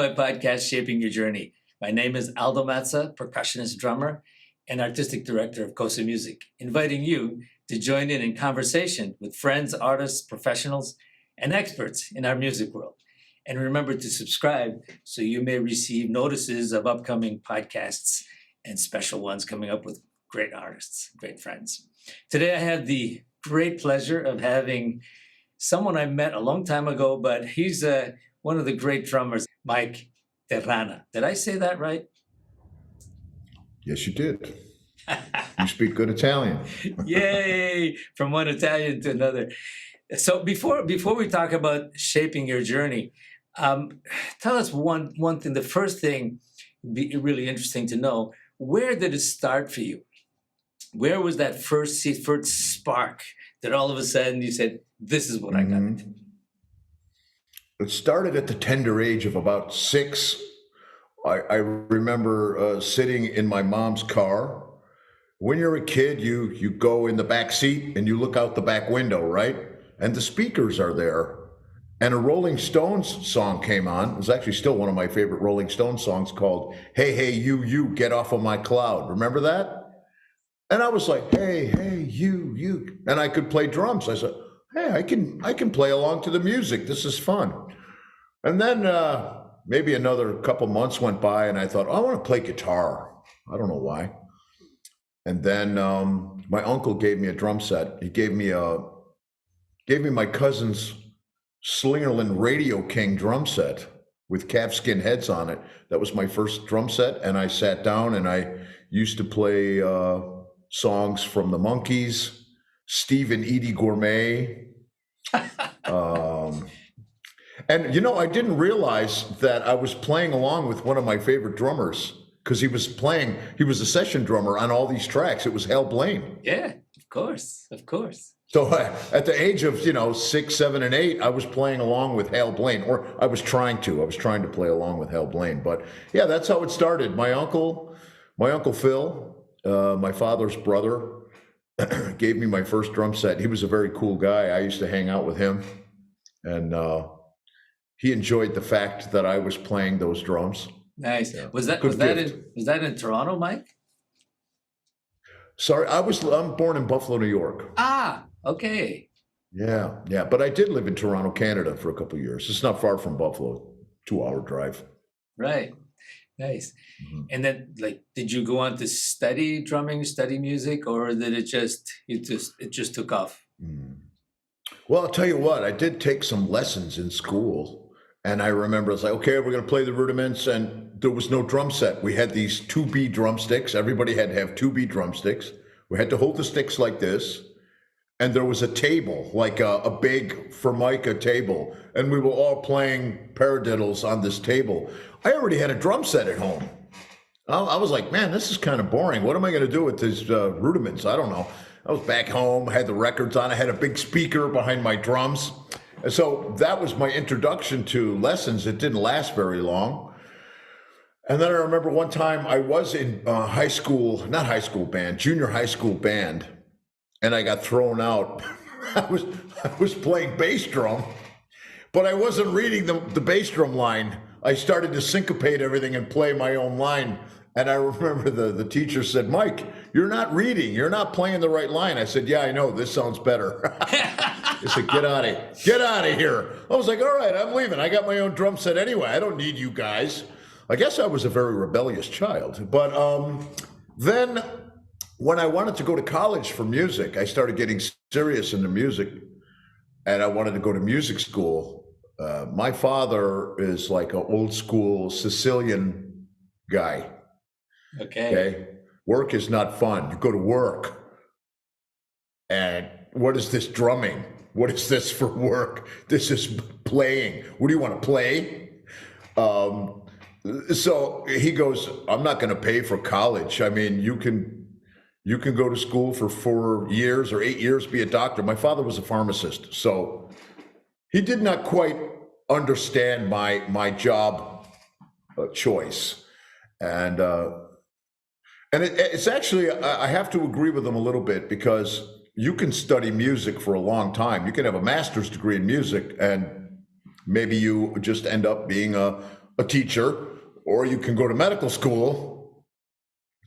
my podcast, Shaping Your Journey. My name is Aldo Mazza, percussionist, drummer, and artistic director of Kosa Music, inviting you to join in conversation with friends, artists, professionals, and experts in our music world. And remember to subscribe so you may receive notices of upcoming podcasts and special ones coming up with great artists, great friends. Today, I have the great pleasure of having someone I met a long time ago, but he's one of the great drummers, Mike Terrana. Did I say that right? Yes, you did. You speak good Italian. Yay! From one Italian to another. So before we talk about shaping your journey, tell us one thing. The first thing would be really interesting to know. Where did it start for you? Where was that first spark that all of a sudden you said, "This is what I got to do"? It started at the tender age of about 6. I remember sitting in my mom's car. When you're a kid, you go in the back seat and you look out the back window, right? And the speakers are there. And a Rolling Stones song came on. It was actually still one of my favorite Rolling Stones songs called "Hey, Hey, You, Get Off of My Cloud." Remember that? And I was like, "Hey, hey, you." And I could play drums. I said, "Hey, I can play along to the music. This is fun." And then maybe another couple months went by and I thought, I want to play guitar. I don't know why. And then my uncle gave me a drum set. He gave me my cousin's Slingerland Radio King drum set with calfskin heads on it. That was my first drum set. And I sat down and I used to play songs from the Monkees, Steve and Edie Gourmet. And, I didn't realize that I was playing along with one of my favorite drummers because he was a session drummer on all these tracks. It was Hal Blaine. Yeah, of course. So at the age of, 6, 7, and 8, I was playing along with Hal Blaine, or I was trying to play along with Hal Blaine. But yeah, that's how it started. My uncle Phil, my father's brother, gave me my first drum set. He was a very cool guy. I used to hang out with him, and he enjoyed the fact that I was playing those drums. Nice. Yeah. Was that in Toronto, Mike? Sorry, I'm born in Buffalo, New York. Ah, okay. Yeah. But I did live in Toronto, Canada for a couple of years. It's not far from Buffalo, 2-hour drive. Right. Nice. Mm-hmm. And then, did you go on to study drumming, study music, or did it just took off? Well, I'll tell you what, I did take some lessons in school. And I remember it's like, okay, we're going to play the rudiments. And there was no drum set. We had these 2B drumsticks. Everybody had to have 2B drumsticks. We had to hold the sticks like this. And there was a table, like a big Formica table. And we were all playing paradiddles on this table. I already had a drum set at home. I was like, man, this is kind of boring. What am I going to do with these rudiments? I don't know. I was back home, had the records on. I had a big speaker behind my drums. And so that was my introduction to lessons. It didn't last very long. And then I remember one time I was in junior high school band, and I got thrown out. I was playing bass drum, but I wasn't reading the bass drum line. I started to syncopate everything and play my own line. And I remember the teacher said, "Mike, you're not reading. You're not playing the right line." I said, "Yeah, I know. This sounds better." He said, Get out of here. I was like, all right, I'm leaving. I got my own drum set anyway. I don't need you guys. I guess I was a very rebellious child. But then when I wanted to go to college for music, I started getting serious into music, and I wanted to go to music school. My father is like an old school Sicilian guy. Okay. Work is not fun. You go to work. And what is this drumming? What is this for work? This is playing. What do you want to play? So he goes, I'm not going to pay for college. I mean, you can go to school for 4 years or 8 years, be a doctor. My father was a pharmacist. So he did not quite understand my job choice. And it's actually, I have to agree with him a little bit, because you can study music for a long time. You can have a master's degree in music, and maybe you just end up being a a teacher, or you can go to medical school.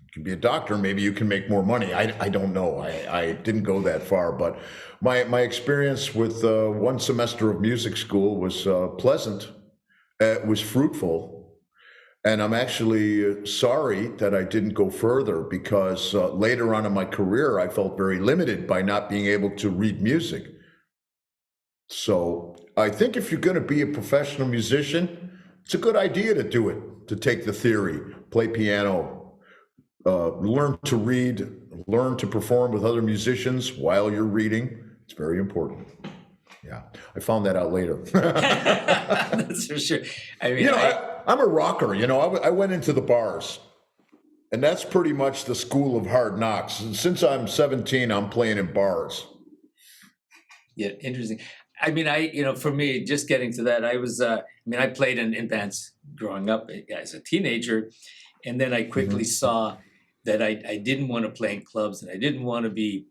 You can be a doctor. Maybe you can make more money. I don't know. I didn't go that far, but my experience with one semester of music school was pleasant. It was fruitful. And I'm actually sorry that I didn't go further because later on in my career, I felt very limited by not being able to read music. So I think if you're going to be a professional musician, it's a good idea to do it, to take the theory, play piano, learn to read, learn to perform with other musicians while you're reading. It's very important. Yeah, I found that out later. That's for sure. I mean, I'm a rocker. I went into the bars, and that's pretty much the school of hard knocks. And since I'm 17, I'm playing in bars. Yeah, interesting. I mean, for me, just getting to that, I played in bands growing up as a teenager, and then I quickly saw that I didn't want to play in clubs, and I didn't want to be,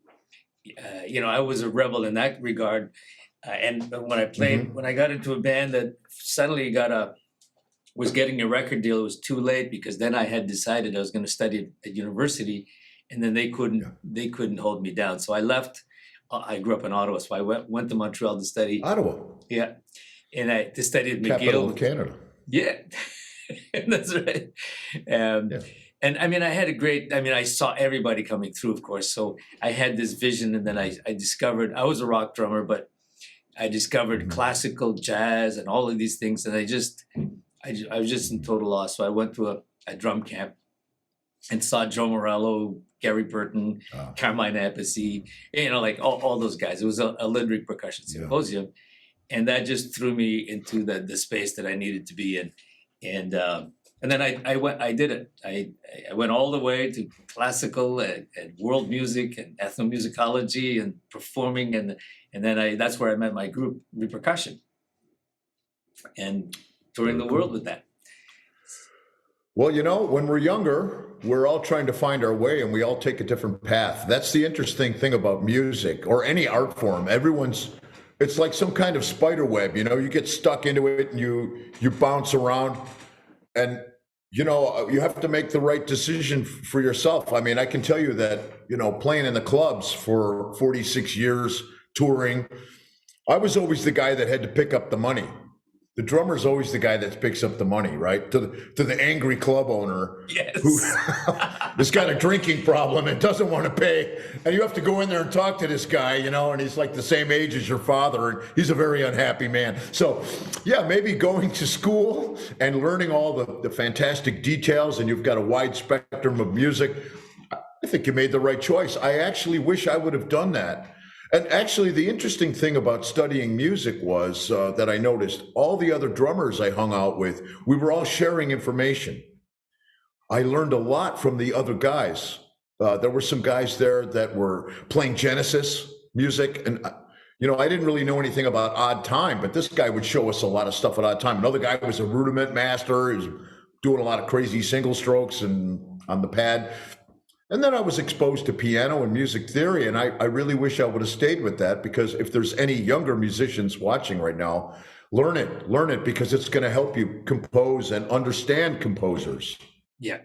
I was a rebel in that regard. And when I played, when I got into a band that suddenly was getting a record deal, it was too late because then I had decided I was going to study at university, and then they couldn't hold me down. So I left. I grew up in Ottawa, so I went to Montreal to study. Ottawa. Yeah, and to study at McGill. Capital of Canada. Yeah, that's right. And I mean, I saw everybody coming through, of course. So I had this vision, and then I discovered I was a rock drummer, but I discovered classical, jazz, and all of these things, and I was just in total loss. So I went to a drum camp and saw Joe Morello, Gary Burton, Carmine Appice, like all those guys. It was a Lyric Percussion Symposium, and that just threw me into the space that I needed to be in. And then I did it. I went all the way to classical and world music and ethnomusicology and performing, and then that's where I met my group, Repercussion, and touring the world with that. Well, when we're younger, we're all trying to find our way, and we all take a different path. That's the interesting thing about music or any art form. It's like some kind of spider web. You get stuck into it, and you bounce around, and you have to make the right decision for yourself. I mean, I can tell you that playing in the clubs for 46 years, touring, I was always the guy that had to pick up the money. The drummer's always the guy that picks up the money, right? To the angry club owner who has got a drinking problem and doesn't want to pay. And you have to go in there and talk to this guy, and he's like the same age as your father, and he's a very unhappy man. So, yeah, maybe going to school and learning all the fantastic details, and you've got a wide spectrum of music. I think you made the right choice. I actually wish I would have done that. And actually, the interesting thing about studying music was that I noticed all the other drummers I hung out with, we were all sharing information. I learned a lot from the other guys. There were some guys there that were playing Genesis music. And, I didn't really know anything about odd time, but this guy would show us a lot of stuff at odd time. Another guy was a rudiment master. He was doing a lot of crazy single strokes and on the pad. And then I was exposed to piano and music theory, and I really wish I would have stayed with that, because if there's any younger musicians watching right now, learn it because it's going to help you compose and understand composers. Yeah.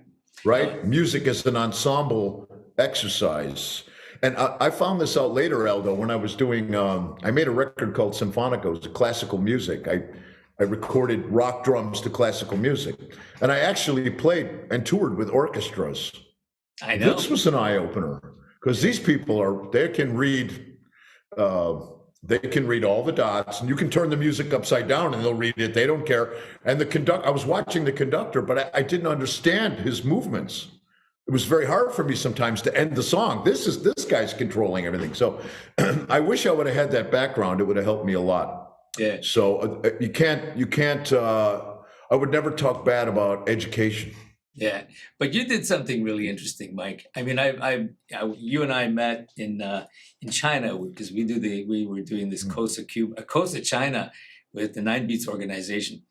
Right? Music is an ensemble exercise. And I found this out later, Aldo, when I was doing, I made a record called Symphonicos, classical music. I recorded rock drums to classical music. And I actually played and toured with orchestras. I know. This was an eye-opener, because these people they can read all the dots, and you can turn the music upside down and they'll read it. They don't care. And I was watching the conductor, but I didn't understand his movements. It was very hard for me sometimes to end the song. This guy's controlling everything. So I wish I would have had that background. It would have helped me a lot. Yeah. So you can't, I would never talk bad about education. Yeah, but you did something really interesting, Mike. I mean, you and I met in China because we were doing this COSA China with the 9 Beats organization,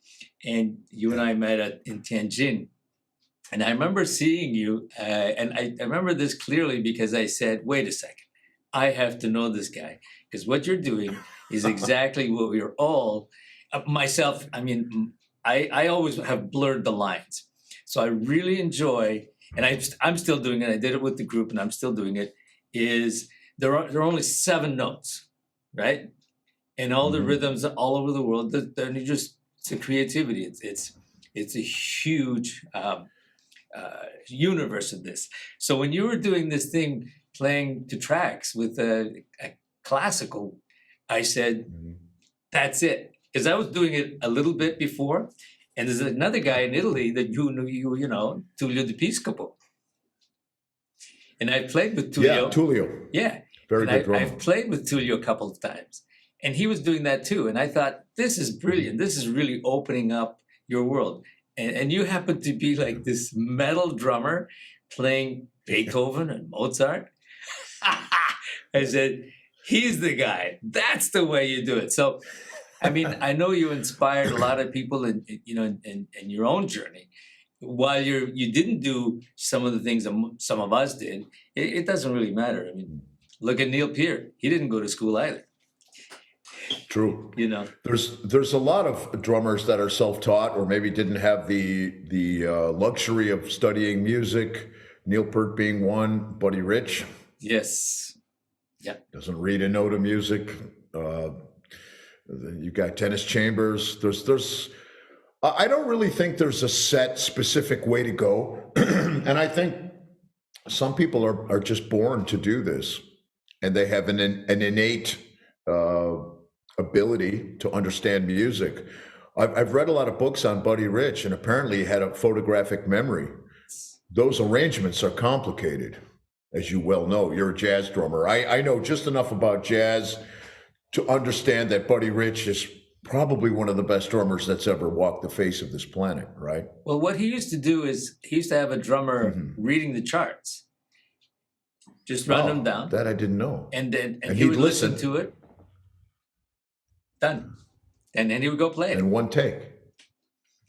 and you and I met in Tianjin, and I remember seeing you, and I remember this clearly because I said, "Wait a second, I have to know this guy, because what you're doing is exactly what we're all." Myself, I mean, I always have blurred the lines. So I really enjoy, and I'm still doing it. I did it with the group, and I'm still doing it. Is there are only 7 notes, right? And all the rhythms all over the world. Then you just it's a creativity. It's a huge universe of this. So when you were doing this thing, playing to tracks with a classical, I said, that's it. Because I was doing it a little bit before. And there's another guy in Italy that you know, Tullio D'Episcopo. And I played with Tullio. Yeah, Tullio. Yeah. Very and good drummer. I've played with Tullio a couple of times. And he was doing that too. And I thought, this is brilliant. This is really opening up your world. And you happen to be like this metal drummer playing Beethoven and Mozart. I said, he's the guy. That's the way you do it. So, I mean, I know you inspired a lot of people in your own journey. While you didn't do some of the things that some of us did, it doesn't really matter. I mean, look at Neil Peart. He didn't go to school either. True. You know, there's a lot of drummers that are self-taught or maybe didn't have the luxury of studying music. Neil Peart being one, Buddy Rich. Yes. Yeah. Doesn't read a note of music. You've got Dennis Chambers. I don't really think there's a set specific way to go. And I think some people are just born to do this, and they have an innate ability to understand music. I've read a lot of books on Buddy Rich, and apparently he had a photographic memory. Those arrangements are complicated, as you well know. You're a jazz drummer. I know just enough about jazz to understand that Buddy Rich is probably one of the best drummers that's ever walked the face of this planet, right? Well, what he used to do is he used to have a drummer reading the charts. Just run them down. That I didn't know. And he would listen to it. Done. And then he would go play it. In one take.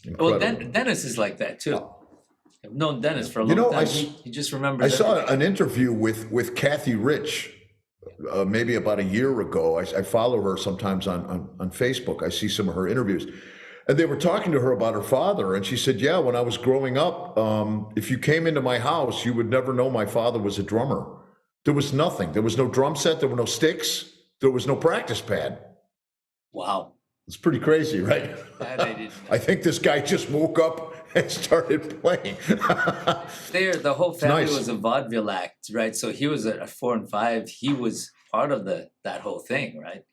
Incredible. Well, Dennis is like that too. I've known Dennis for a long time. He just remembers. I saw an interview with Kathy Rich maybe about a year ago. I follow her sometimes on Facebook. I see some of her interviews. And they were talking to her about her father. And she said, yeah, when I was growing up, if you came into my house, you would never know my father was a drummer. There was nothing. There was no drum set. There were no sticks. There was no practice pad. Wow. It's pretty crazy, right? That I didn't know. I think this guy just woke up and started playing. The whole family was a vaudeville act, right? So he was at 4 and 5. He was part of that whole thing, right?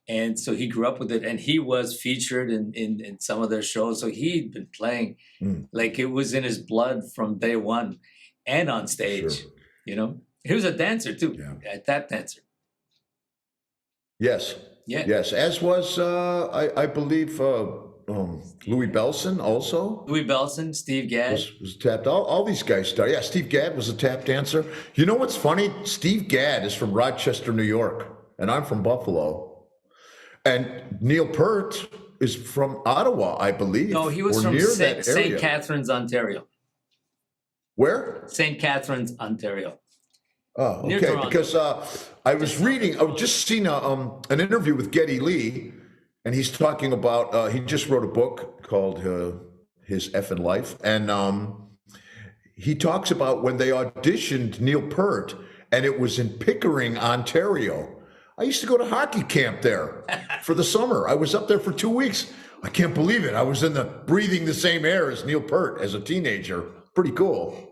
And so he grew up with it, and he was featured in some of their shows. So he'd been playing like it was in his blood from day one, and on stage. Sure. You know, he was a dancer too. Yeah. A tap dancer. Yes. Yeah. Yes. As was I believe Louis Bellson also. Louis Bellson, Steve Gadd was tapped. All these guys started. Yeah, Steve Gadd was a tap dancer. You know what's funny? Steve Gadd is from Rochester, New York, and I'm from Buffalo. And Neil Peart is from Ottawa, I believe. No, he was from St. Catharines, Ontario. Where? St. Catharines, Ontario. Oh, okay. Because I was reading, I just seen an interview with Geddy Lee, and he's talking about, he just wrote a book called His Effin' Life. And he talks about when they auditioned Neil Peart, and it was in Pickering, Ontario. I used to go to hockey camp there for the summer. I was up there for 2 weeks. I can't believe it. I was breathing the same air as Neil Peart as a teenager. Pretty cool.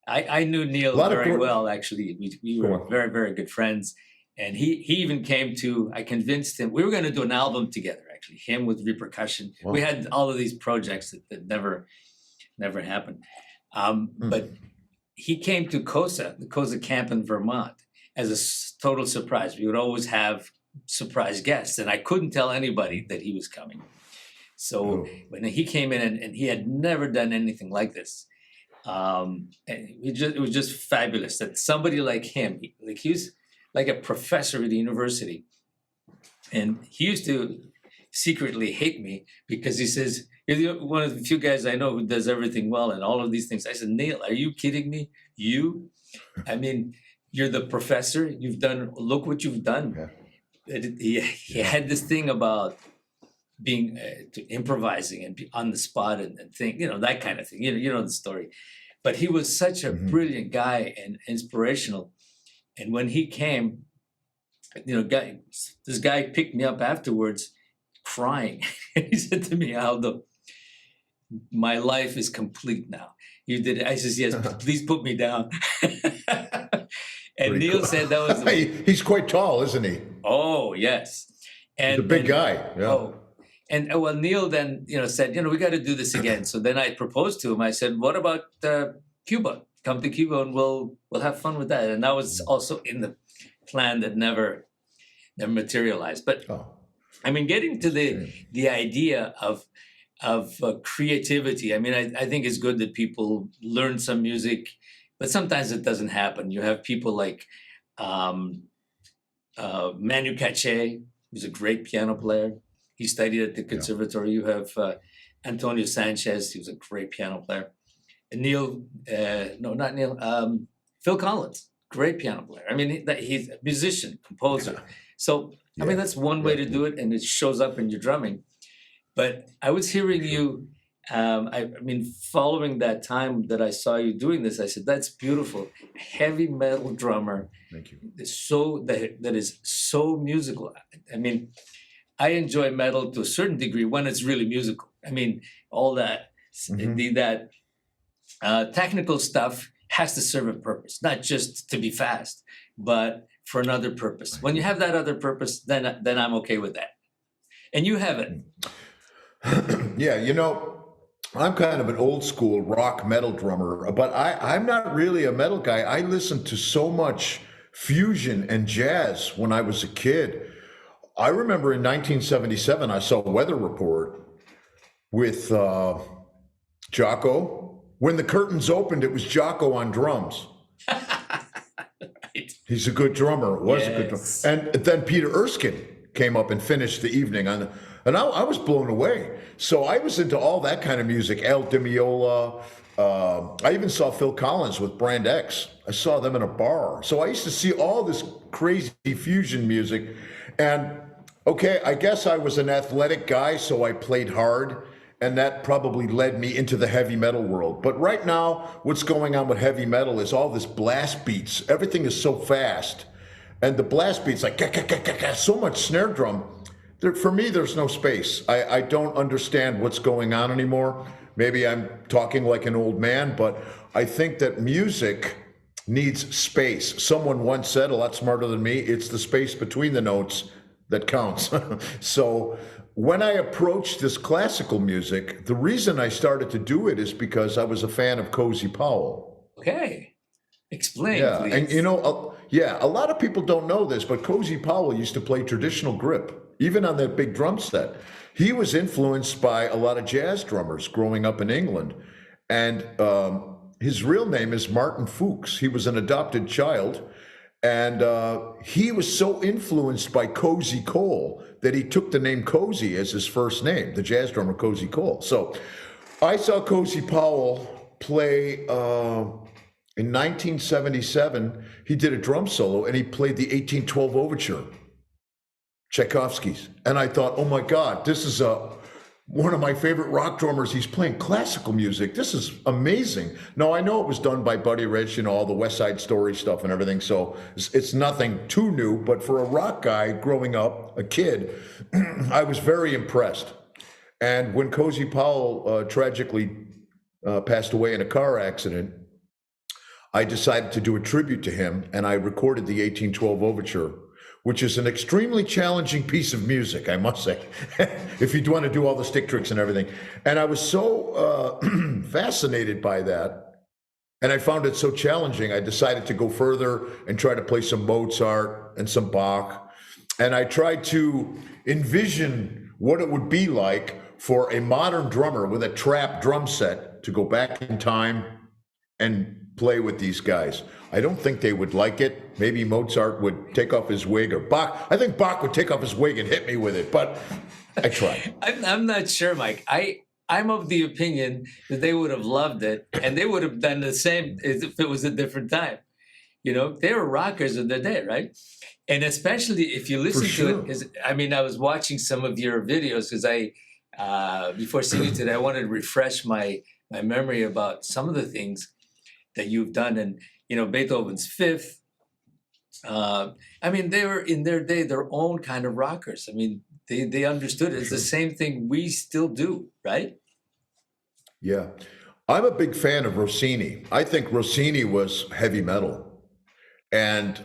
I knew Neil very well, actually. We were very, very good friends. And he even came to, I convinced him, we were going to do an album together, actually, him with Repercussion. Wow. We had all of these projects that never happened. But he came to COSA, the COSA camp in Vermont, as a total surprise. We would always have surprise guests, and I couldn't tell anybody that he was coming. So when he came in, and he had never done anything like this, and it was just fabulous that somebody like him, he was like a professor at the university, and he used to secretly hate me because he says, you're one of the few guys I know who does everything well and all of these things. I said, Neil, are you kidding me? You? I mean, you're the professor. Look what you've done. Yeah. He had this thing about being to improvising and be on the spot and think, that kind of thing. You know the story. But he was such a brilliant guy and inspirational. And when he came, this guy picked me up afterwards crying. He said to me, Aldo, my life is complete now. You did it. I says, yes, please put me down. And Pretty Neil cool. said that was He's quite tall, isn't he? Oh, yes. And He's a big guy. Yeah. Oh, and well, Neil then, said, we got to do this again. So then I proposed to him. I said, what about Cuba? Come to Cuba and we'll have fun with that. And that was also in the plan that never materialized. But I mean, getting to the idea of creativity. I mean, I think it's good that people learn some music, but sometimes it doesn't happen. You have people like Manu Katché, who's a great piano player. He studied at the conservatory. You have Antonio Sanchez, he was a great piano player. And Phil Collins, great piano player. I mean, he's a musician, composer. So, I mean, that's one way to do it, and it shows up in your drumming. But I was hearing you, I mean, following that time that I saw you doing this, I said, that's beautiful. Heavy metal drummer. Thank you. That is so musical. I mean, I enjoy metal to a certain degree when it's really musical. I mean, all that, technical stuff has to serve a purpose, not just to be fast, but for another purpose. When you have that other purpose, then I'm okay with that. And you have it. Yeah, I'm kind of an old school rock metal drummer, but I'm not really a metal guy. I listened to so much fusion and jazz when I was a kid. I remember in 1977, I saw Weather Report with Jocko. When the curtains opened, it was Jocko on drums. Right. He's a good drummer. A good drummer. And then Peter Erskine came up and finished the evening and I was blown away. So I was into all that kind of music. Al Di Meola. I even saw Phil Collins with Brand X. I saw them in a bar. So I used to see all this crazy fusion music. And okay, I guess I was an athletic guy, so I played hard. And that probably led me into the heavy metal world. But right now, what's going on with heavy metal is all this blast beats. Everything is so fast. And the blast beats, like so much snare drum. For me, there's no space. I don't understand what's going on anymore. Maybe I'm talking like an old man, but I think that music needs space. Someone once said, a lot smarter than me, it's the space between the notes that counts. So when I approached this classical music, the reason I started to do it is because I was a fan of Cozy Powell. Okay. Explain, please. And a lot of people don't know this, but Cozy Powell used to play traditional grip. Even on that big drum set, he was influenced by a lot of jazz drummers growing up in England. And his real name is Martin Fuchs. He was an adopted child. And he was so influenced by Cozy Cole that he took the name Cozy as his first name, the jazz drummer Cozy Cole. So I saw Cozy Powell play in 1977. He did a drum solo and he played the 1812 Overture. Tchaikovsky's. And I thought, oh my God, this is one of my favorite rock drummers. He's playing classical music. This is amazing. Now, I know it was done by Buddy Rich, all the West Side Story stuff and everything. So it's nothing too new. But for a rock guy growing up, a kid, I was very impressed. And when Cozy Powell tragically passed away in a car accident, I decided to do a tribute to him. And I recorded the 1812 Overture, which is an extremely challenging piece of music, I must say, if you want to do all the stick tricks and everything. And I was so fascinated by that, and I found it so challenging, I decided to go further and try to play some Mozart and some Bach. And I tried to envision what it would be like for a modern drummer with a trap drum set to go back in time and play with these guys. I don't think they would like it. Maybe Mozart would take off his wig, or Bach. I think Bach would take off his wig and hit me with it, but I tried. I'm not sure, Mike. I'm of the opinion that they would have loved it, and they would have done the same if it was a different time. they were rockers in their day, right? And especially if you listen to it, because I mean, I was watching some of your videos because before seeing you today, I wanted to refresh my memory about some of the things that you've done. And, Beethoven's Fifth, I mean, they were in their day their own kind of rockers. I mean, they understood it. It's the same thing we still do, right? Yeah. I'm a big fan of Rossini. I think Rossini was heavy metal. And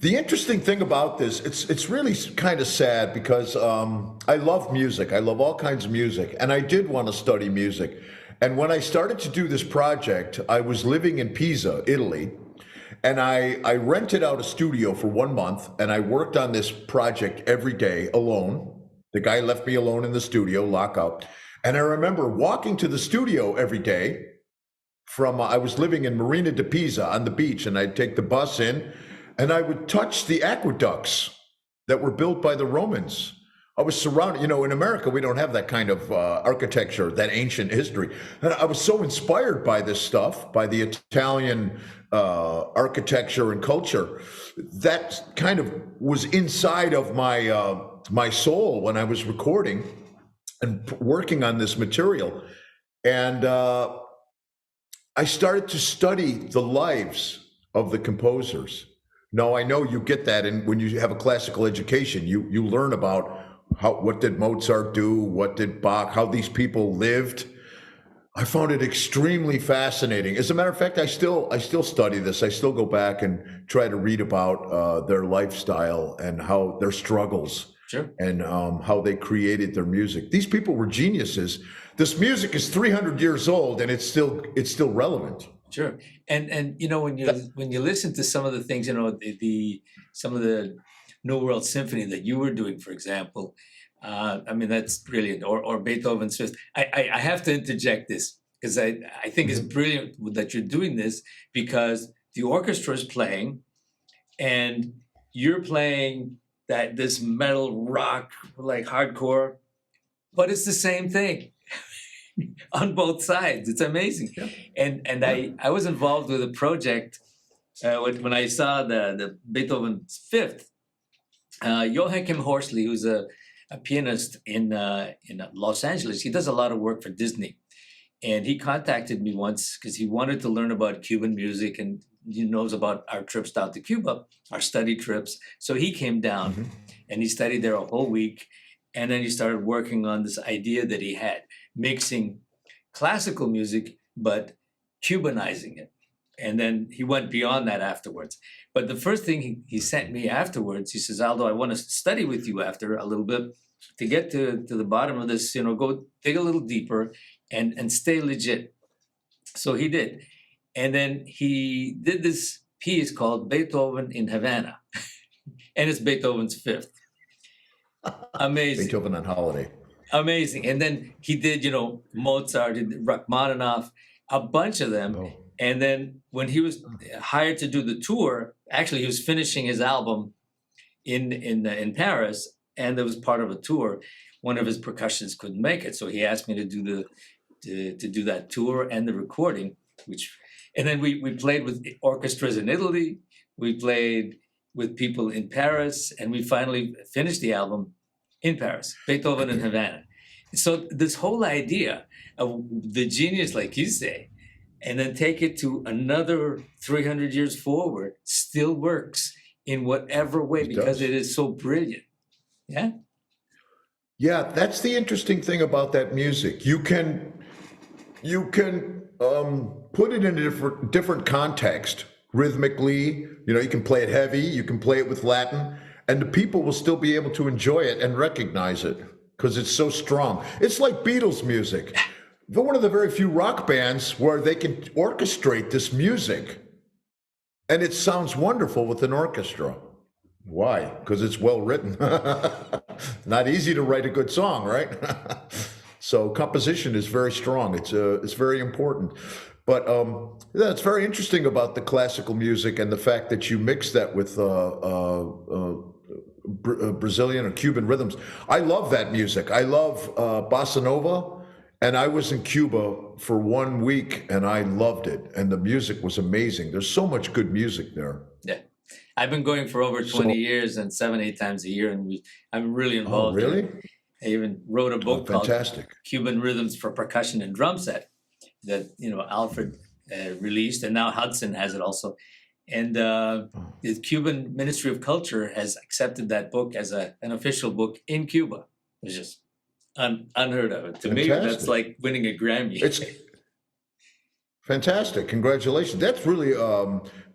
the interesting thing about this, it's really kind of sad because I love music. I love all kinds of music. And I did want to study music. And when I started to do this project, I was living in Pisa, Italy. And I rented out a studio for 1 month. And I worked on this project every day alone. The guy left me alone in the studio, lock up. And I remember walking to the studio every day I was living in Marina di Pisa on the beach, and I'd take the bus in and I would touch the aqueducts that were built by the Romans. I was surrounded, in America, we don't have that kind of architecture, that ancient history. And I was so inspired by this stuff, by the Italian architecture and culture. That kind of was inside of my soul when I was recording and working on this material. And I started to study the lives of the composers. Now, I know you get that, and when you have a classical education, you learn about what did Mozart do, what did Bach, how these people lived. I found it extremely fascinating. As a matter of fact, I still study this. I still go back and try to read about their lifestyle and how their struggles. Sure. And how they created their music. These people were geniuses. This music is 300 years old, and it's still relevant. Sure. And when you listen to some of the things, some of the New World Symphony that you were doing, for example, I mean, that's brilliant. Or Beethoven's Fifth. I have to interject this because I think it's brilliant that you're doing this because the orchestra is playing, and you're playing this metal rock, like hardcore, but it's the same thing on both sides. It's amazing. Yeah. And I was involved with a project when I saw the Beethoven's Fifth. Joachim Horsley, who's a pianist in Los Angeles, he does a lot of work for Disney. And he contacted me once because he wanted to learn about Cuban music, and he knows about our trips down to Cuba, our study trips. So he came down and he studied there a whole week. And then he started working on this idea that he had, mixing classical music, but Cubanizing it. And then he went beyond that afterwards. But the first thing he sent me afterwards, he says, Aldo, I want to study with you after a little bit to get to the bottom of this, go dig a little deeper and stay legit. So he did. And then he did this piece called Beethoven in Havana. And it's Beethoven's Fifth. Amazing. Beethoven on Holiday. Amazing. And then he did, Mozart, he did Rachmaninoff, a bunch of them. Oh. And then when he was hired to do the tour, actually he was finishing his album in Paris, and there was part of a tour. One of his percussionists couldn't make it, so he asked me to do that tour and the recording, and then we played with orchestras in Italy, we played with people in Paris, and we finally finished the album in Paris, Beethoven in Havana. So this whole idea of the genius, like you say, and then take it to another 300 years forward, still works in whatever way because it is so brilliant. Yeah? Yeah, that's the interesting thing about that music. You can put it in a different context rhythmically. You can play it heavy, you can play it with Latin, and the people will still be able to enjoy it and recognize it because it's so strong. It's like Beatles music. They're one of the very few rock bands where they can orchestrate this music, and it sounds wonderful with an orchestra. Why? Because it's well written. Not easy to write a good song, right? So composition is very strong. It's very important. But it's very interesting about the classical music and the fact that you mix that with Brazilian or Cuban rhythms. I love that music. I love bossa nova And I was in Cuba for 1 week and I loved it. And the music was amazing. There's so much good music there. Yeah. I've been going for over 20 years and 7, 8 times a year. And I'm really Oh, involved. really? I even wrote a book called Fantastic. Cuban Rhythms for Percussion and Drum Set that, Alfred released, and now Hudson has it also. And the Cuban Ministry of Culture has accepted that book as an official book in Cuba. It's just unheard of. To me, that's like winning a Grammy. It's fantastic. Congratulations. That's really,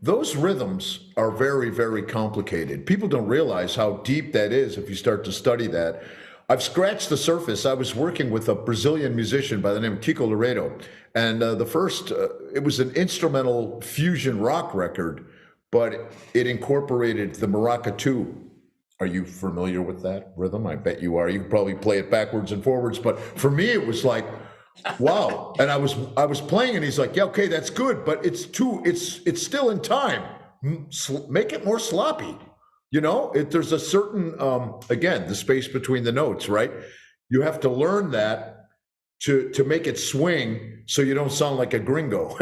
those rhythms are very, very complicated. People don't realize how deep that is if you start to study that. I've scratched the surface. I was working with a Brazilian musician by the name of Kiko Laredo, and it was an instrumental fusion rock record, but it incorporated the maracatu. Are you familiar with that rhythm? I bet you are. You could probably play it backwards and forwards, but for me, it was like, wow. And I was playing, and he's like, yeah, okay, that's good, but it's still in time. Make it more sloppy. There's a certain, again, the space between the notes, right? You have to learn that to make it swing so you don't sound like a gringo.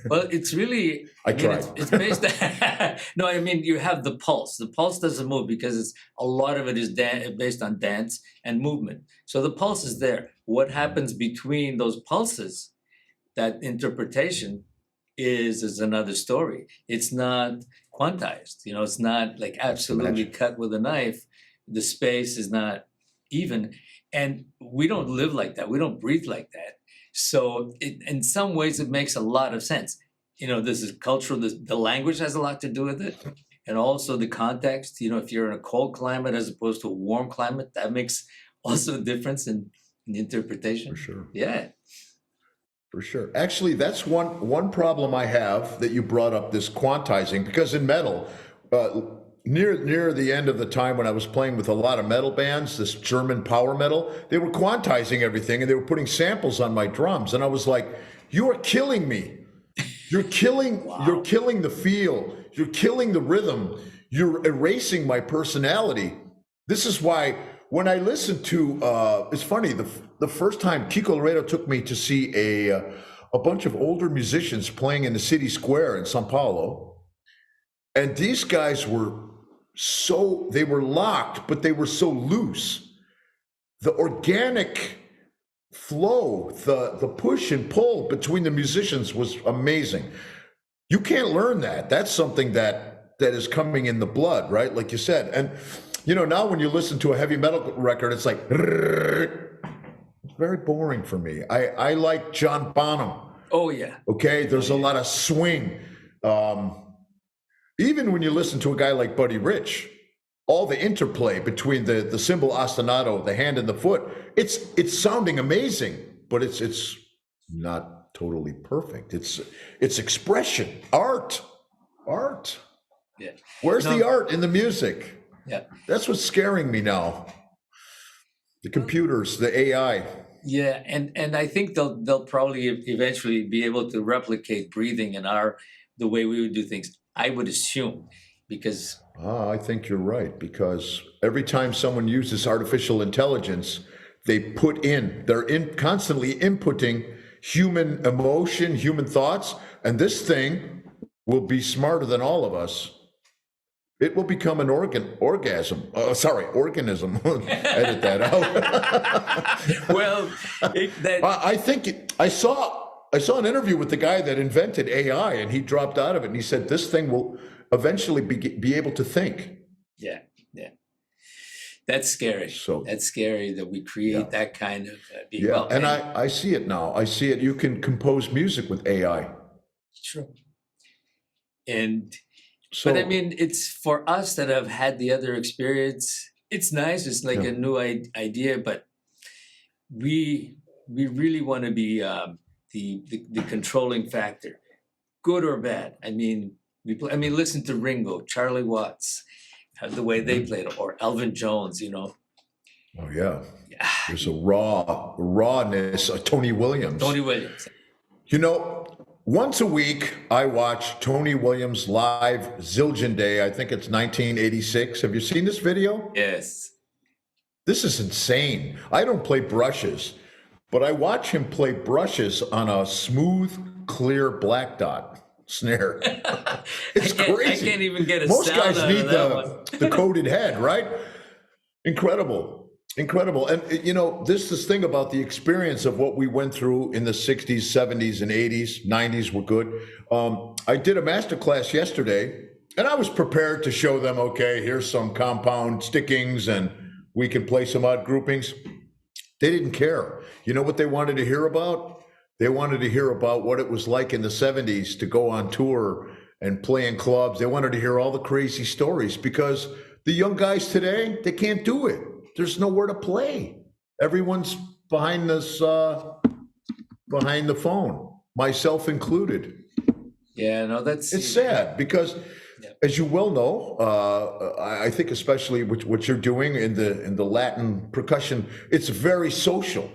Well, it's really, tried. It's based, no, you have the pulse. The pulse doesn't move because a lot of it is based on dance and movement. So the pulse is there. What happens between those pulses, that interpretation is another story. It's not quantized, it's not like absolutely cut with a knife. The space is not even, and we don't live like that. We don't breathe like that. So in some ways, it makes a lot of sense. This is cultural. The language has a lot to do with it. And also the context, if you're in a cold climate as opposed to a warm climate, that makes also a difference in the interpretation. For sure. Yeah. For sure. Actually, that's one problem I have that you brought up, this quantizing, because in metal, near the end of the time when I was playing with a lot of metal bands, this German power metal, they were quantizing everything and they were putting samples on my drums. And I was like, you are killing me. You're killing, You're killing the feel. You're killing the rhythm. You're erasing my personality. This is why when I listen to, it's funny, the first time Kiko Laredo took me to see a bunch of older musicians playing in the city square in Sao Paulo. And these guys were they were locked, but they were so loose. The organic flow, the push and pull between the musicians was amazing. You can't learn that. That's something that is coming in the blood, right? Like you said. And now when you listen to a heavy metal record, it's like, it's very boring for me. I like John Bonham. Oh, yeah. Okay, there's a lot of swing. Even when you listen to a guy like Buddy Rich, all the interplay between the cymbal ostinato, the hand and the foot, it's sounding amazing, but it's not totally perfect. It's expression, art. Yeah. Where's the art in the music? Yeah. That's what's scaring me now. The computers, the AI. Yeah, and I think they'll probably eventually be able to replicate breathing in the way we would do things. I would assume, because I think you're right, because every time someone uses artificial intelligence, they're constantly inputting human emotion, human thoughts, and this thing will be smarter than all of us. It will become an organism. Edit that out. Well, I think I saw an interview with the guy that invented AI, and he dropped out of it, and he said this thing will eventually be able to think. Yeah. That's scary. So that's scary that we create that kind of being. Yeah, and I see it now. I see it. You can compose music with AI. True. But it's for us that have had the other experience. It's nice. It's like a new idea, but we really want to be the controlling factor, good or bad. Listen to Ringo, Charlie Watts, the way they played, or Elvin Jones. Oh yeah. There's a rawness. Tony Williams. Once a week, I watch Tony Williams live Zildjian Day. I think it's 1986. Have you seen this video? Yes. This is insane. I don't play brushes, but I watch him play brushes on a smooth, clear black dot snare. It's crazy. I can't even get a Most sound guys out need of that one. the coated head, right? Incredible. Incredible. And this thing about the experience of what we went through in the 60s, 70s, and 80s, 90s were good. I did a master class yesterday, and I was prepared to show them, okay, here's some compound stickings, and we can play some odd groupings. They didn't care. You know what they wanted to hear about? They wanted to hear about what it was like in the 70s to go on tour and play in clubs. They wanted to hear all the crazy stories, because the young guys today, they can't do it. There's nowhere to play. Everyone's behind this, behind the phone, myself included. Yeah, no, It's sad because, as you well know, I think especially what you're doing in the Latin percussion, it's very social.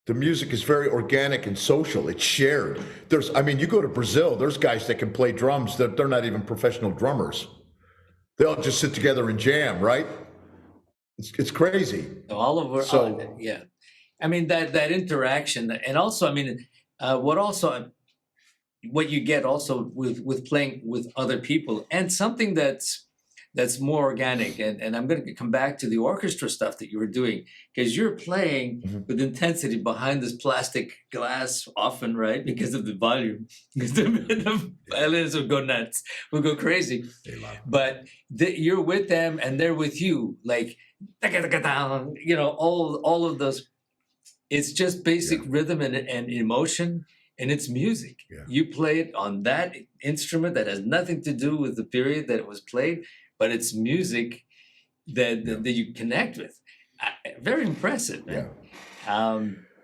The music is very organic and social. It's shared. You go to Brazil, there's guys that can play drums that they're not even professional drummers. They'll just sit together and jam, right? It's crazy. all over. Yeah, I mean that interaction, and also, I mean, what you get also with playing with other people, and something that's more organic. And I'm going to come back to the orchestra stuff that you were doing, because you're playing with intensity behind this plastic glass often, right? Because of the volume, because the violins will go nuts, will go crazy. They love it. But you're with them and they're with you, like, all of those. It's just basic rhythm and emotion, and it's music. Yeah. You play it on that instrument that has nothing to do with the period that it was played, but it's music that you connect with. Very impressive, man.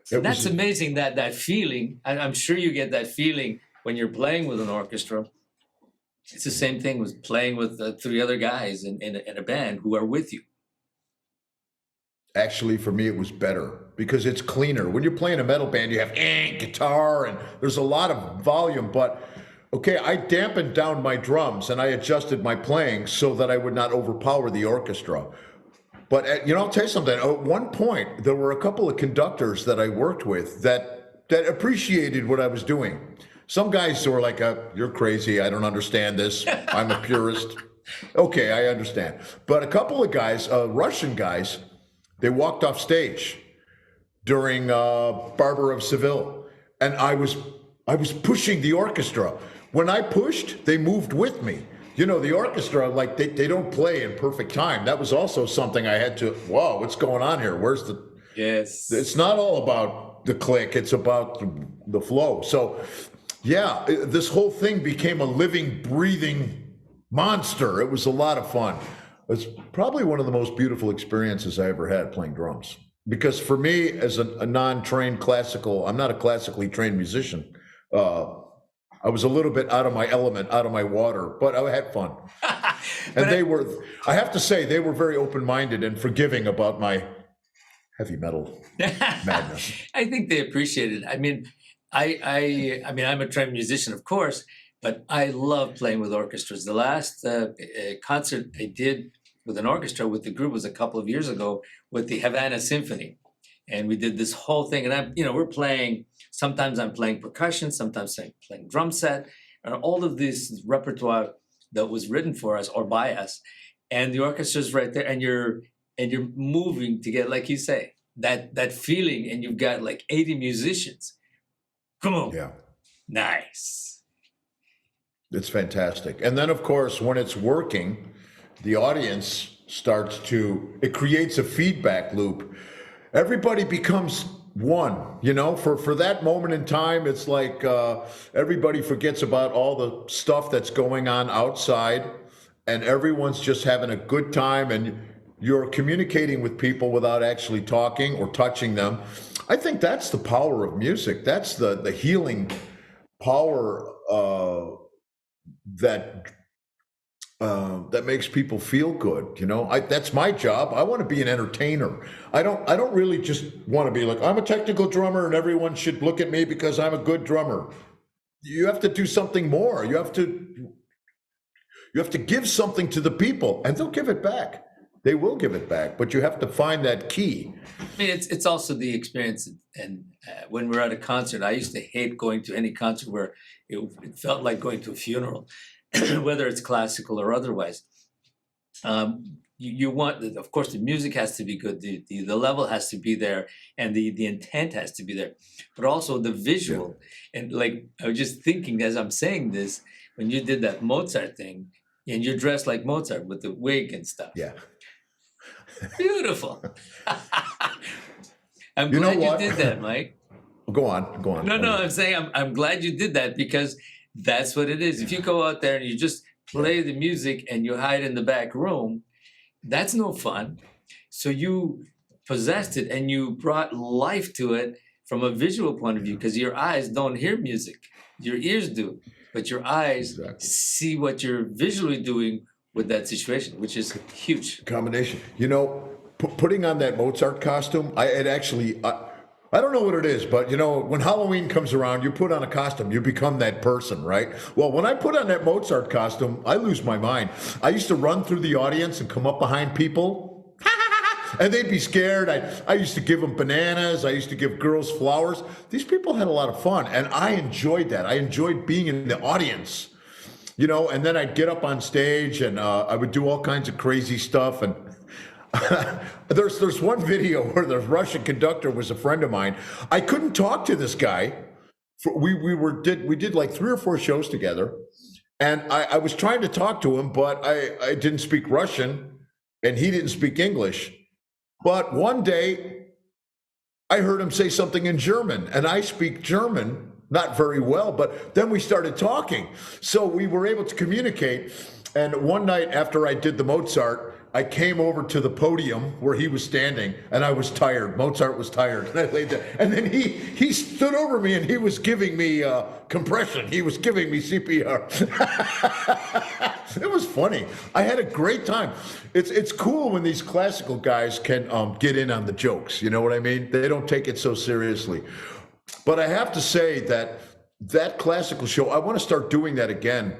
So that's amazing, that feeling. I'm sure you get that feeling when you're playing with an orchestra. It's the same thing with playing with 3 other guys in a band who are with you. Actually, for me, it was better because it's cleaner. When you're playing a metal band, you have guitar and there's a lot of volume, but okay, I dampened down my drums and I adjusted my playing so that I would not overpower the orchestra. But I'll tell you something. At one point, there were a couple of conductors that I worked with that appreciated what I was doing. Some guys were like, "You're crazy. I don't understand this. I'm a purist." Okay, I understand. But a couple of guys, Russian guys, they walked off stage during Barber of Seville, and I was pushing the orchestra. When I pushed, they moved with me. The orchestra, like they don't play in perfect time. That was also something I had to, whoa, what's going on here? Where's the... Yes. It's not all about the click, it's about the flow. So yeah, this whole thing became a living, breathing monster. It was a lot of fun. It's probably one of the most beautiful experiences I ever had playing drums. Because for me, as a non-trained classical, I'm not a classically trained musician. I was a little bit out of my element, out of my water, but I had fun. And I have to say, they were very open-minded and forgiving about my heavy metal madness. I think they appreciate it. I mean, I'm a trained musician, of course, but I love playing with orchestras. The last concert I did with an orchestra with the group was a couple of years ago with the Havana Symphony. And we did this whole thing, and we're playing, sometimes I'm playing percussion, sometimes I'm playing drum set, and all of this repertoire that was written for us or by us. And the orchestra's right there, and you're moving to get, like you say, that feeling, and you've got like 80 musicians. Come on. Yeah. Nice. It's fantastic. And then, of course, when it's working, the audience it creates a feedback loop. Everybody becomes one, for that moment in time. It's like everybody forgets about all the stuff that's going on outside, and everyone's just having a good time, and you're communicating with people without actually talking or touching them. I think that's the power of music. That's the healing power that makes people feel good. That's my job. I want to be an entertainer. I don't really just want to be like, I'm a technical drummer and everyone should look at me because I'm a good drummer. You have to do something more. You have to give something to the people, and they'll give it back. They will give it back, but you have to find that key. I mean, it's also the experience. And when we're at a concert, I used to hate going to any concert where it felt like going to a funeral, whether it's classical or otherwise. You want, of course, the music has to be good, the level has to be there, and the intent has to be there, but also the visual. And like, I was just thinking as I'm saying this, when you did that Mozart thing, and you're dressed like Mozart with the wig and stuff. Yeah. Beautiful. I'm You know glad you what? did that, Mike. Go on, go on. No, I'm saying I'm glad you did that, because that's what it is. If you go out there and you just play the music and you hide in the back room, that's no fun. So you possessed it and you brought life to it from a visual point of view, because your eyes don't hear music, your ears do, but your eyes see what you're visually doing with that situation, which is huge. Combination. You know, putting on that Mozart costume, I don't know what it is, but you know, when Halloween comes around, you put on a costume, you become that person, right? Well, when I put on that Mozart costume, I lose my mind. I used to run through the audience and come up behind people, and they'd be scared. I used to give them bananas. I used to give girls flowers. These people had a lot of fun, and I enjoyed that. I enjoyed being in the audience, you know, and then I'd get up on stage and I would do all kinds of crazy stuff. And there's one video where the Russian conductor was a friend of mine. I couldn't talk to this guy. We did like 3 or 4 shows together, and I was trying to talk to him, but I didn't speak Russian and he didn't speak English. But one day I heard him say something in German, and I speak German not very well, but then we started talking. So we were able to communicate. And one night after I did the Mozart, I came over to the podium where he was standing, and I was tired. Mozart was tired. And I laid down. And then he stood over me, and he was giving me compression. He was giving me CPR. It was funny. I had a great time. It's cool when these classical guys can get in on the jokes. You know what I mean? They don't take it so seriously. But I have to say that classical show, I want to start doing that again.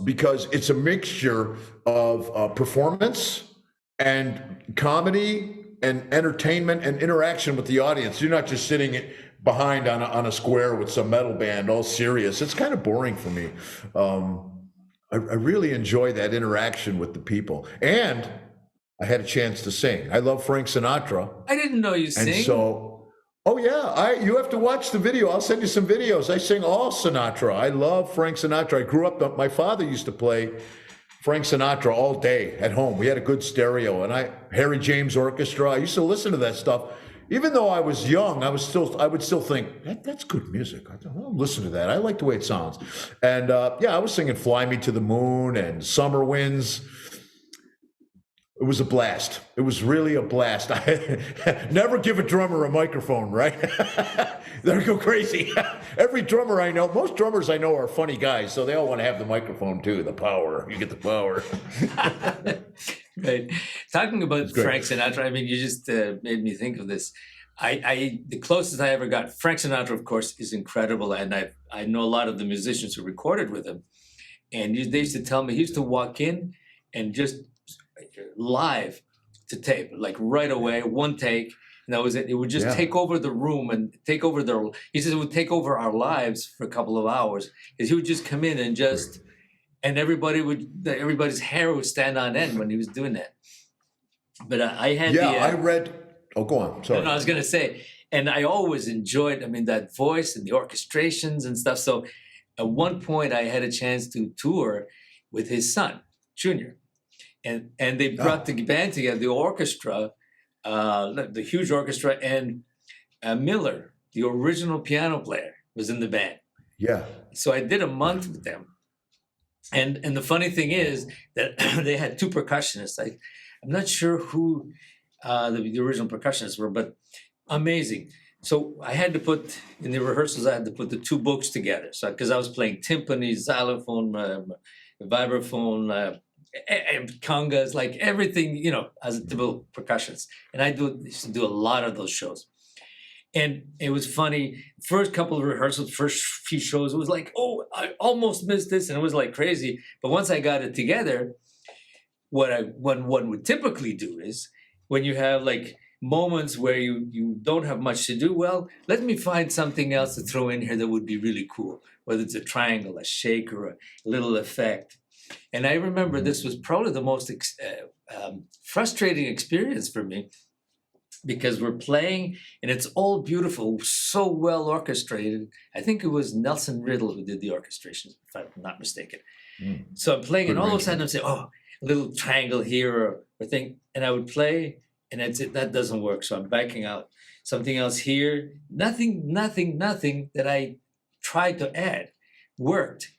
Because it's a mixture of performance and comedy and entertainment and interaction with the audience. You're not just sitting behind on a square with some metal band all serious. It's kind of boring for me. I really enjoy that interaction with the people. And I had a chance to sing. I love Frank Sinatra. I didn't know you sing. And so... Oh yeah, you have to watch the video. I'll send you some videos. I sing all Sinatra. I love Frank Sinatra. I grew up, my father used to play Frank Sinatra all day at home. We had a good stereo, and Harry James Orchestra. I used to listen to that stuff. Even though I was young, I would still think, that's good music. I'll listen to that. I like the way it sounds. And I was singing Fly Me to the Moon and Summer Winds. It was a blast. It was really a blast. Never give a drummer a microphone, right? They'll go crazy. Every drummer I know, most drummers I know are funny guys, so they all want to have the microphone too, the power. You get the power. Right. Talking about Frank Sinatra, I mean, you just made me think of this. The closest I ever got, Frank Sinatra, of course, is incredible, and I know a lot of the musicians who recorded with him. And they used to tell me, he used to walk in and just live to tape, like right away, one take, and that was it. It would just take over the room and take over he says it would take over our lives for a couple of hours, because he would just come in and and everybody's hair would stand on end when he was doing that. But I had I read, go on, sorry. No, I was going to say, and I always enjoyed, that voice and the orchestrations and stuff. So at one point I had a chance to tour with his son, Junior. And they brought the band together, the orchestra, the huge orchestra, and Miller, the original piano player, was in the band. Yeah. So I did a month with them. And the funny thing is that they had 2 percussionists. I'm not sure who the original percussionists were, but amazing. So I had to put, in the rehearsals, I had to put the 2 books together. So because I was playing timpani, xylophone, vibraphone, and congas, like everything, as a typical percussionist. And I used to do a lot of those shows. And it was funny, first couple of rehearsals, first few shows, it was like, oh, I almost missed this. And it was like crazy. But once I got it together, what one would typically do is when you have like moments where you don't have much to do, well, let me find something else to throw in here that would be really cool, whether it's a triangle, a shake, or a little effect. And I remember this was probably the most frustrating experience for me, because we're playing and it's all beautiful, so well orchestrated. I think it was Nelson Riddle who did the orchestration, if I'm not mistaken. So I'm playing, and all of a sudden I'm saying, oh, a little triangle here or thing, and I would play, and that's it, that doesn't work. So I'm backing out. Something else here, nothing that I tried to add worked.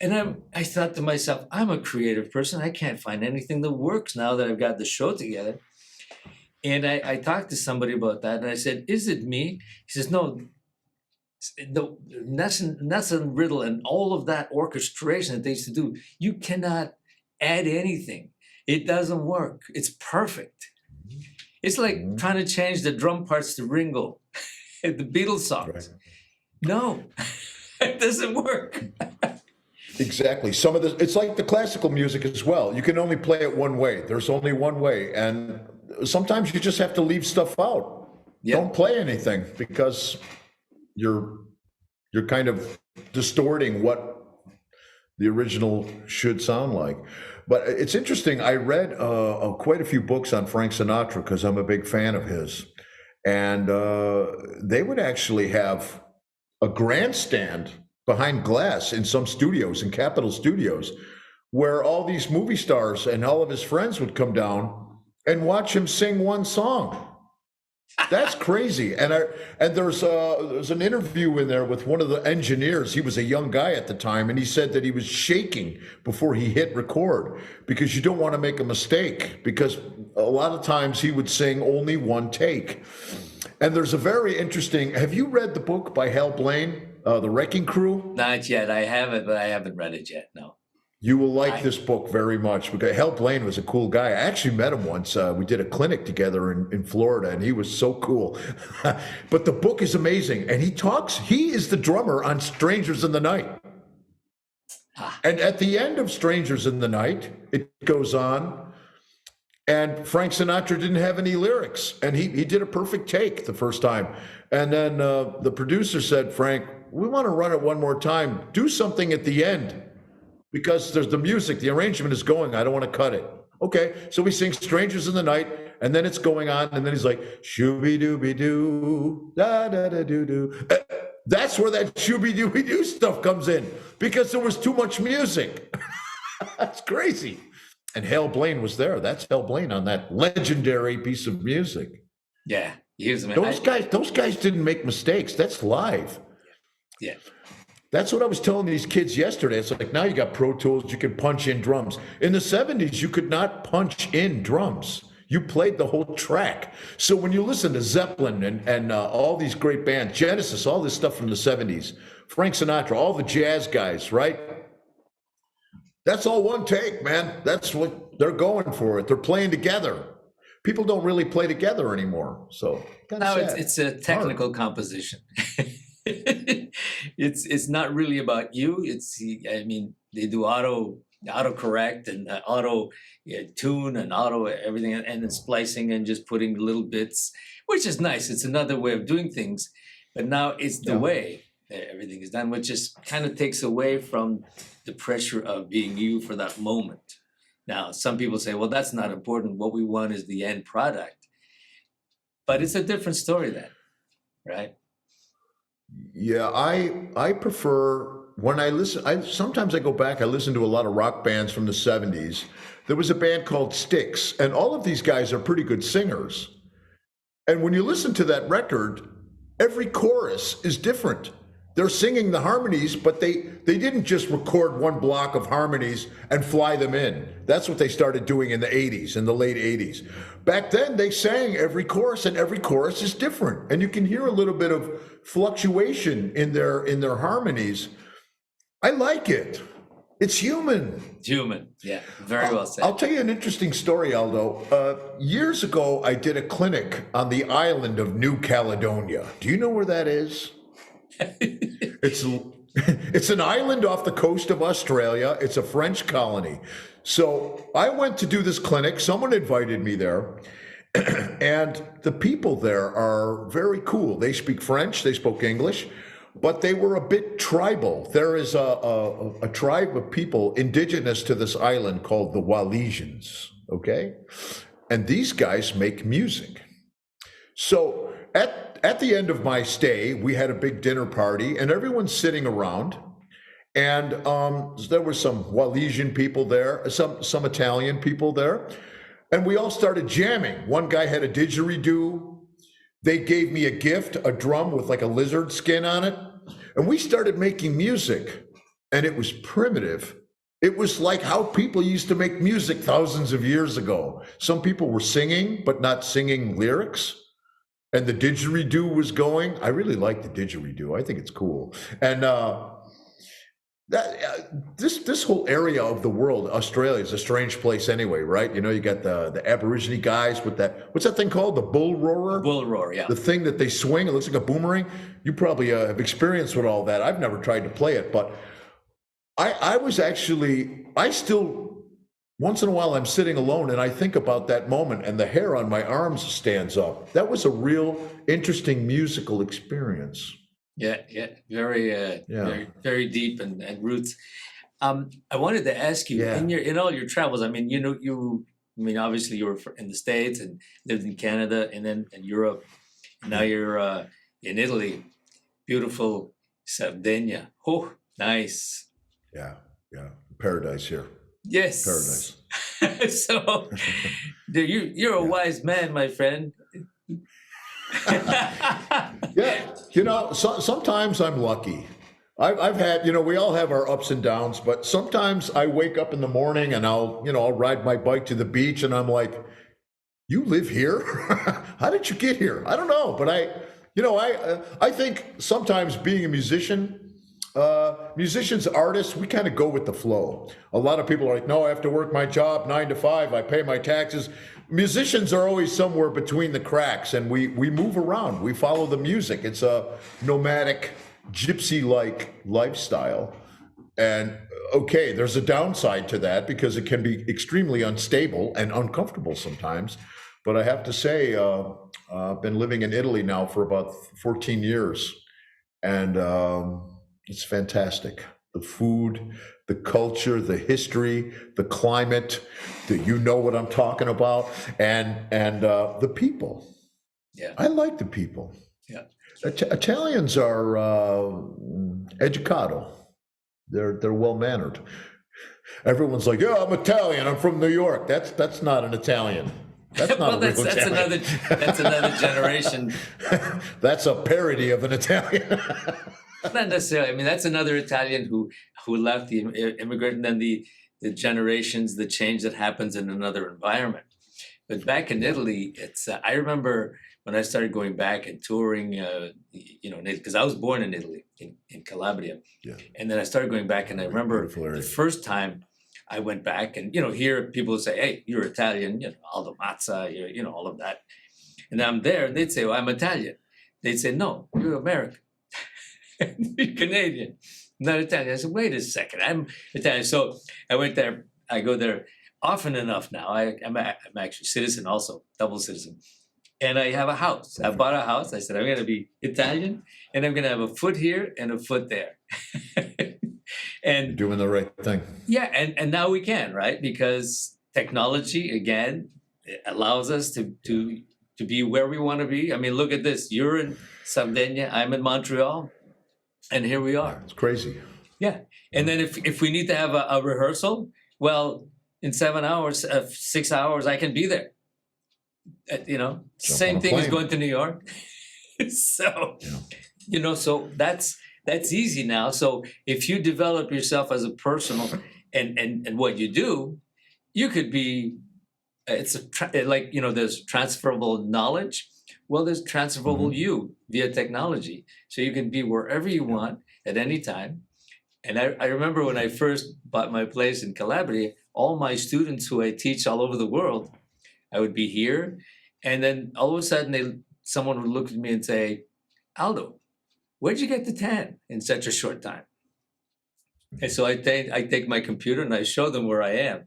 And I thought to myself, I'm a creative person. I can't find anything that works now that I've got the show together. And I talked to somebody about that, and I said, is it me? He says, no, Nelson Riddle and all of that orchestration that they used to do, you cannot add anything. It doesn't work. It's perfect. It's like trying to change the drum parts to Ringo, the Beatles songs. Right. No, it doesn't work. Exactly. It's like the classical music as well. You can only play it one way. There's only one way. And sometimes you just have to leave stuff out. Yep. Don't play anything, because you're kind of distorting what the original should sound like. But it's interesting. I read quite a few books on Frank Sinatra because I'm a big fan of his. And they would actually have a grandstand behind glass in some studios, in Capitol Studios, where all these movie stars and all of his friends would come down and watch him sing one song. That's crazy. And there's an interview in there with one of the engineers. He was a young guy at the time, and he said that he was shaking before he hit record, because you don't want to make a mistake, because a lot of times he would sing only one take. And there's a very interesting, have you read the book by Hal Blaine, The Wrecking Crew? Not yet. I haven't, but I haven't read it yet, no. You will like this book very much, because Hal Blaine was a cool guy. I actually met him once. We did a clinic together in Florida, and he was so cool. But the book is amazing. And he is the drummer on Strangers in the Night. And at the end of Strangers in the Night, it goes on, and Frank Sinatra didn't have any lyrics. And he did a perfect take the first time. And then the producer said, Frank, we want to run it one more time. Do something at the end, because there's the music, the arrangement is going. I don't want to cut it. Okay, so we sing Strangers in the Night, and then it's going on, and then he's like, shooby-dooby-doo, da-da-da-doo-doo. That's where that shooby-dooby-doo stuff comes in, because there was too much music. That's crazy. And Hal Blaine was there. That's Hal Blaine on that legendary piece of music. Yeah, he was amazing. Those guys didn't make mistakes. That's live. Yeah. That's what I was telling these kids yesterday. It's like, now you got Pro Tools, you can punch in drums. In the 70s, you could not punch in drums. You played the whole track. So when you listen to Zeppelin and all these great bands, Genesis, all this stuff from the 70s, Frank Sinatra, all the jazz guys, right? That's all one take, man. That's what they're going for. It. They're playing together. People don't really play together anymore. So now it's a technical composition. It's not really about you. They do auto correct and auto tune and auto everything, and then splicing and just putting little bits, which is nice. It's another way of doing things, but now it's the way that everything is done, which just kind of takes away from the pressure of being you for that moment. Now, some people say, well, that's not important. What we want is the end product, but it's a different story then, right? Yeah, I prefer, when I listen, sometimes I go back, I listen to a lot of rock bands from the 70s. There was a band called Styx, and all of these guys are pretty good singers. And when you listen to that record, every chorus is different. They're singing the harmonies, but they didn't just record one block of harmonies and fly them in. That's what they started doing in the 80s, in the late 80s. Back then, they sang every chorus, and every chorus is different. And you can hear a little bit of fluctuation in their harmonies. I like it. It's human. It's human. Yeah, very well said. I'll tell you an interesting story, Aldo. Years ago, I did a clinic on the island of New Caledonia. Do you know where that is? It's an island off the coast of Australia. It's a French colony. So I went to do this clinic. Someone invited me there. And the people there are very cool. They speak French, they spoke English, but they were a bit tribal. There is a tribe of people indigenous to this island called the Wallisians, okay? And these guys make music. So at the end of my stay, we had a big dinner party, and everyone's sitting around. And there were some Wallisian people there, some Italian people there, and we all started jamming. One guy had a didgeridoo. They gave me a gift, a drum with like a lizard skin on it, and we started making music. And it was primitive. It was like how people used to make music thousands of years ago. Some people were singing, but not singing lyrics. And the didgeridoo was going. I really like the didgeridoo. I think it's cool. And this whole area of the world, Australia, is a strange place anyway, right? You know, you got the Aborigine guys with that. What's that thing called? The bull roarer? Bull roar, yeah. The thing that they swing. It looks like a boomerang. You probably have experience with all that. I've never tried to play it, but I still. Once in a while, I'm sitting alone and I think about that moment and the hair on my arms stands up. That was a real interesting musical experience. Yeah, very deep and roots. I wanted to ask you, in all your travels, I mean, obviously you were in the States and lived in Canada and then in Europe. And now you're in Italy, beautiful Sardinia. Oh, nice. Yeah, paradise here. Yes. Paradise. So you're a wise man, my friend. Yeah, sometimes I'm lucky. I've had, we all have our ups and downs, but sometimes I wake up in the morning and I'll ride my bike to the beach and I'm like, you live here? How did you get here? I don't know, but I think sometimes being a musician, musicians, artists, we kind of go with the flow. A lot of people are like, no, I have to work my job 9 to 5. I pay my taxes. Musicians are always somewhere between the cracks, and we move around. We follow the music. It's a nomadic, gypsy-like lifestyle. And okay, there's a downside to that because it can be extremely unstable and uncomfortable sometimes. But I have to say, I've been living in Italy now for about 14 years, and it's fantastic. The food, the culture, the history, the climate, what I'm talking about, and the people. Yeah, I like the people. Yeah, Italians are educato. They're well mannered. Everyone's like, yeah, I'm Italian. I'm from New York. That's not an Italian. That's not that's another generation. That's a parody of an Italian. Not necessarily. I mean, that's another Italian who left, the immigrant, and then the generations, the change that happens in another environment. But back in Italy, it's I remember when I started going back and touring, because I was born in Italy, in Calabria, and then I started going back, and I remember the first time I went back, and here people would say, "Hey, you're Italian," Aldo Mazza, all of that, and I'm there, and they'd say, "Well, I'm Italian." They'd say, "No, you're American." You're Canadian, not Italian. I said, wait a second, I'm Italian. So I went there. I go there often enough now. I'm actually citizen also, double citizen. And I have a house. I bought a house. I said, I'm going to be Italian, and I'm going to have a foot here and a foot there. And you're doing the right thing. Yeah, and now we can, right? Because technology, again, allows us to be where we want to be. I mean, look at this. You're in Sardinia. I'm in Montreal. And here we are. It's crazy. Yeah. And then if we need to have a rehearsal, well, in 7 hours, 6 hours, I can be there. Same thing as going to New York. So, so that's easy now. So if you develop yourself as a personal and what you do, you could be, there's transferable knowledge. Well, there's transferable you via technology. So you can be wherever you want at any time. And I remember when I first bought my place in Calabria, all my students who I teach all over the world, I would be here. And then all of a sudden, someone would look at me and say, Aldo, where'd you get the tan in such a short time? And so I take my computer and I show them where I am.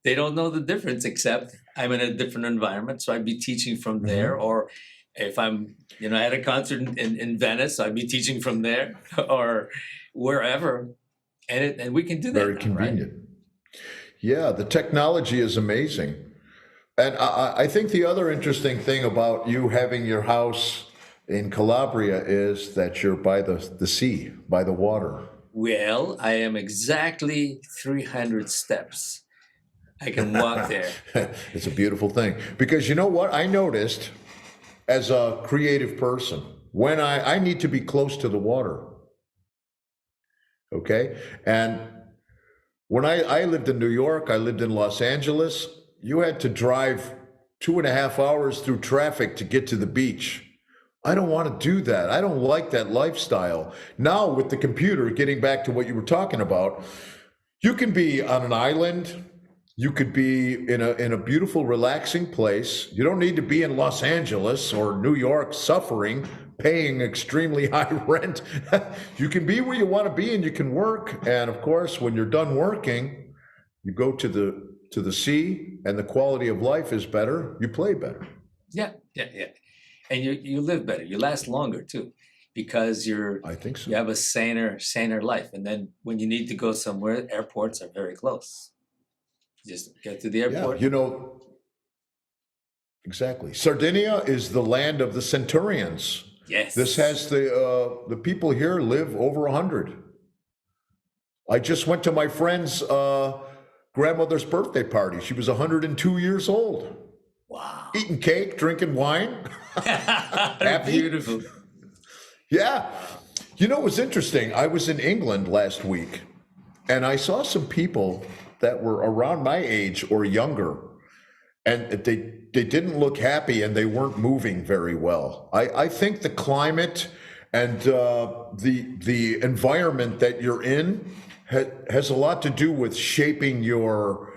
They don't know the difference except I'm in a different environment, so I'd be teaching from there. Mhm. Or if I'm, at a concert in Venice, I'd be teaching from there or wherever. And we can do that Very now, right? convenient. Yeah, the technology is amazing. And I think the other interesting thing about you having your house in Calabria is that you're by the sea, by the water. Well, I am exactly 300 steps. I can walk there. It's a beautiful thing. Because you know what? I noticed as a creative person, when I need to be close to the water, okay? And when I lived in New York, I lived in Los Angeles, you had to drive 2.5 hours through traffic to get to the beach. I don't want to do that. I don't like that lifestyle. Now, with the computer, getting back to what you were talking about, you can be on an island. You could be in a beautiful, relaxing place. You don't need to be in Los Angeles or New York suffering, paying extremely high rent. You can be where you want to be and you can work. And of course, when you're done working, you go to the sea and the quality of life is better. You play better. Yeah, yeah, yeah. And you live better. You last longer too, because I think so. you have a saner life. And then when you need to go somewhere, airports are very close. Just get to the Yeah, airport. exactly. Sardinia is the land of the centurions. Yes. This has the people here live over 100. I just went to my friend's grandmother's birthday party. She was 102 years old. Wow. Eating cake, drinking wine. Happy. Beautiful. Yeah. You know, it was interesting. I was in England last week and I saw some people that were around my age or younger, and they didn't look happy and they weren't moving very well. I think the climate and the environment that you're in has a lot to do with shaping your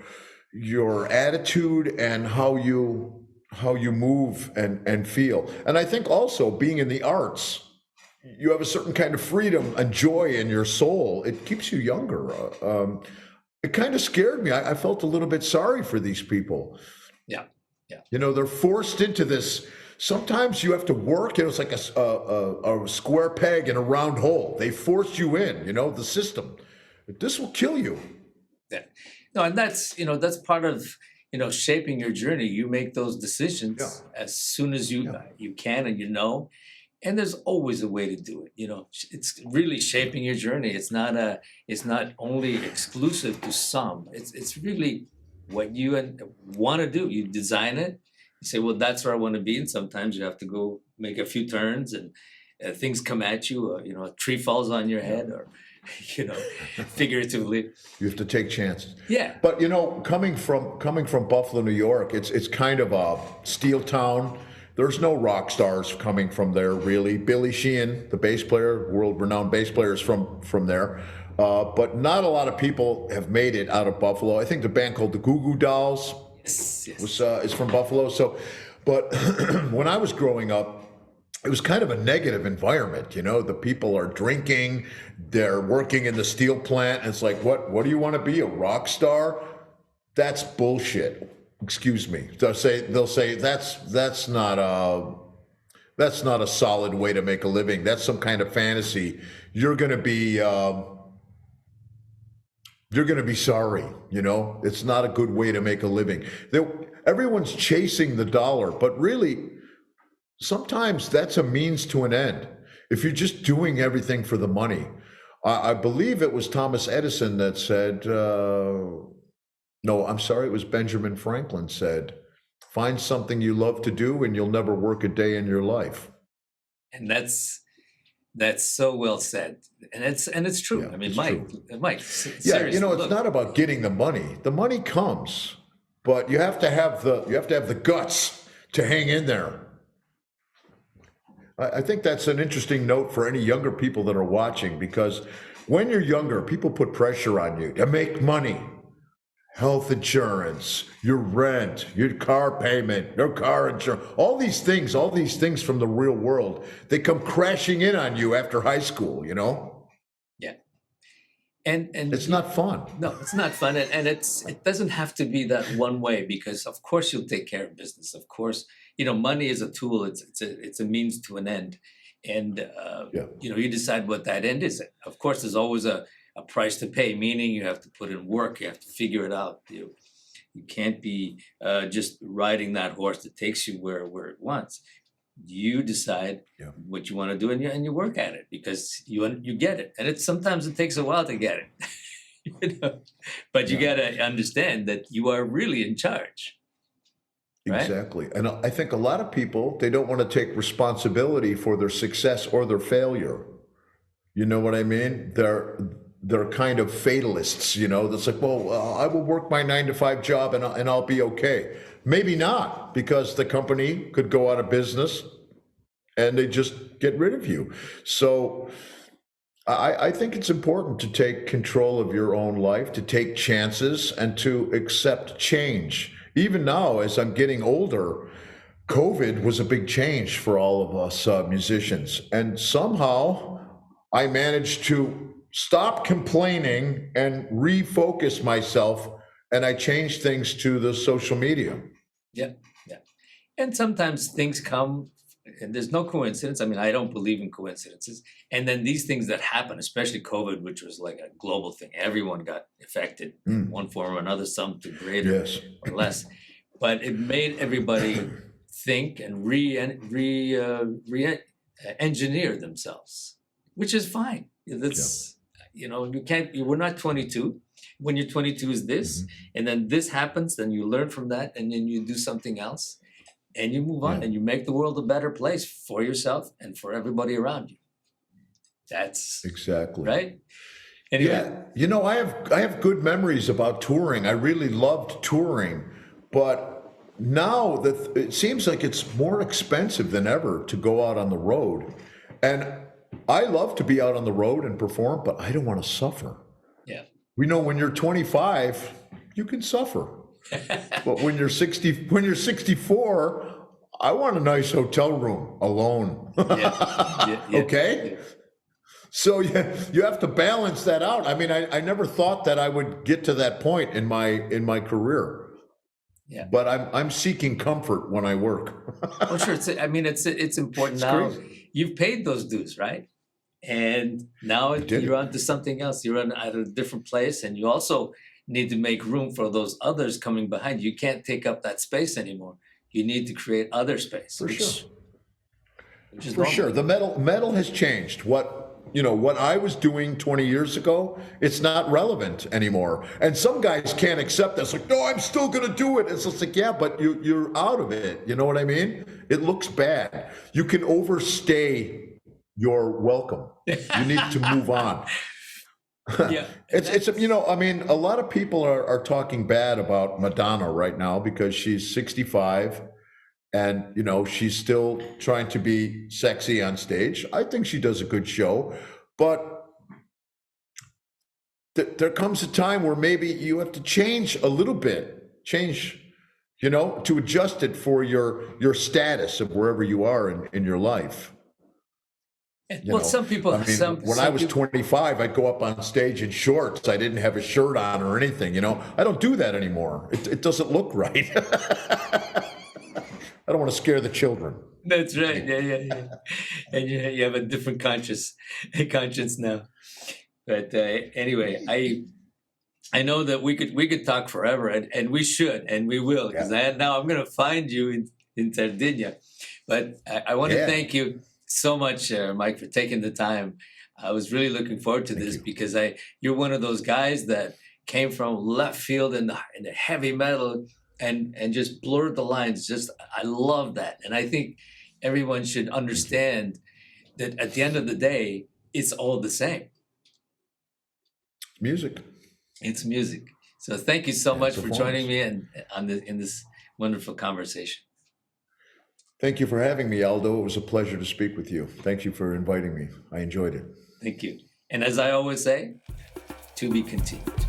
attitude and how you move and feel. And I think also being in the arts, you have a certain kind of freedom and joy in your soul. It keeps you younger. It kind of scared me. I felt a little bit sorry for these people. Yeah. Yeah. They're forced into this. Sometimes you have to work. It's like a square peg in a round hole. They force you in, the system. This will kill you. Yeah. No, and that's part of, shaping your journey. You make those decisions as soon as you can and. And there's always a way to do it. It's really shaping your journey. It's not only exclusive to some. It's really what you want to do. You design it. You say, well, that's where I want to be. And sometimes you have to go make a few turns and things come at you. A tree falls on your head, or figuratively. You have to take chances. Yeah. But coming from Buffalo, New York, it's kind of a steel town. There's no rock stars coming from there, really. Billy Sheehan, the bass player, world-renowned bass player, is from there. But not a lot of people have made it out of Buffalo. I think the band called the Goo Goo Dolls is from Buffalo. So, but when I was growing up, it was kind of a negative environment. The people are drinking, they're working in the steel plant. And it's like, what do you want to be, a rock star? That's bullshit. Excuse me. They'll say that's not a solid way to make a living. That's some kind of fantasy. You're gonna be sorry. It's not a good way to make a living. Everyone's chasing the dollar, but really, sometimes that's a means to an end. If you're just doing everything for the money, I believe it was Thomas Edison that said. No, I'm sorry, it was Benjamin Franklin said, find something you love to do and you'll never work a day in your life. And that's so well said. And it's true. Yeah, I mean, Mike, seriously, it's not about getting the money. The money comes, but you have to have the guts to hang in there. I think that's an interesting note for any younger people that are watching, because when you're younger, people put pressure on you to make money. Health insurance, your rent, your car payment, your car insurance, all these things from the real world, they come crashing in on you after high school, Yeah. And It's not fun. no, it's not fun, and it doesn't have to be that one way, because of course you'll take care of business. Of course, money is a tool. It's a means to an end, and Yeah. you decide what that end is. Of course, there's always a price to pay, meaning you have to put in work. You have to figure it out. You can't be just riding that horse that takes you where it wants. You decide Yeah. what you want to do, and you work at it, because you get it, and sometimes it takes a while to get it. But you Yeah. got to understand that you are really in charge, right? Exactly. And I think a lot of people, they don't want to take responsibility for their success or their failure. You know what I mean? They're kind of fatalists, that's like, well, I will work my 9-to-5 job and I'll be okay. Maybe not, because the company could go out of business and they just get rid of you. So I think it's important to take control of your own life, to take chances, and to accept change. Even now, as I'm getting older, COVID was a big change for all of us musicians. And somehow I managed to stop complaining and refocus myself, and I changed things to the social media. Yeah, yeah. And sometimes things come, and there's no coincidence. I mean, I don't believe in coincidences. And then these things that happen, especially COVID, which was like a global thing, everyone got affected in one form or another, some to greater Yes. or less. But it made everybody think and engineer themselves, which is fine. That's you can't. We're not 22. When you're 22 is this, and then this happens, then you learn from that, and then you do something else, and you move on, Yeah. and you make the world a better place for yourself and for everybody around you. That's Exactly. right. Anyway, Yeah. I have good memories about touring. I really loved touring, but now that it seems like it's more expensive than ever to go out on the road. And I love to be out on the road and perform, but I don't want to suffer. yeah. We know when you're 25, you can suffer. But when you're 64, I want a nice hotel room alone. Yeah. Okay? Yeah. So you have to balance that out. I mean, I never thought that I would get to that point in my career. Yeah. But I'm seeking comfort when I work. Well, sure. It's important It's now. crazy. You've paid those dues, right? And now did. you're on to something else. You're at a different place, and you also need to make room for those others coming behind you. You can't take up that space anymore. You need to create other space. For sure. Which is For normal. sure. The metal has changed. What I was doing 20 years ago, it's not relevant anymore. And some guys can't accept this. Like, no, I'm still going to do it. It's just like, yeah, but you're out of it. You know what I mean? It looks bad. You can overstay your welcome. You need to move on. Yeah. It's a lot of people are talking bad about Madonna right now because she's 65 and, she's still trying to be sexy on stage. I think she does a good show, but there comes a time where maybe you have to change a little bit, to adjust it for your status of wherever you are in your life. Some people. When I was 25, I'd go up on stage in shorts. I didn't have a shirt on or anything. I don't do that anymore. It doesn't look right. I don't want to scare the children. That's right. Yeah. And you have a different conscience now. But anyway, I know that we could talk forever, and we should, and we will, because now I'm going to find you in Sardinia. But I want to thank you so much, Mike, for taking the time. I was really looking forward to this because you're one of those guys that came from left field in the heavy metal and just blurred the lines. I love that. And I think everyone should understand that at the end of the day, it's all the same. Music. It's music. So thank you so much for joining me in this wonderful conversation. Thank you for having me, Aldo. It was a pleasure to speak with you. Thank you for inviting me. I enjoyed it. Thank you. And as I always say, to be continued.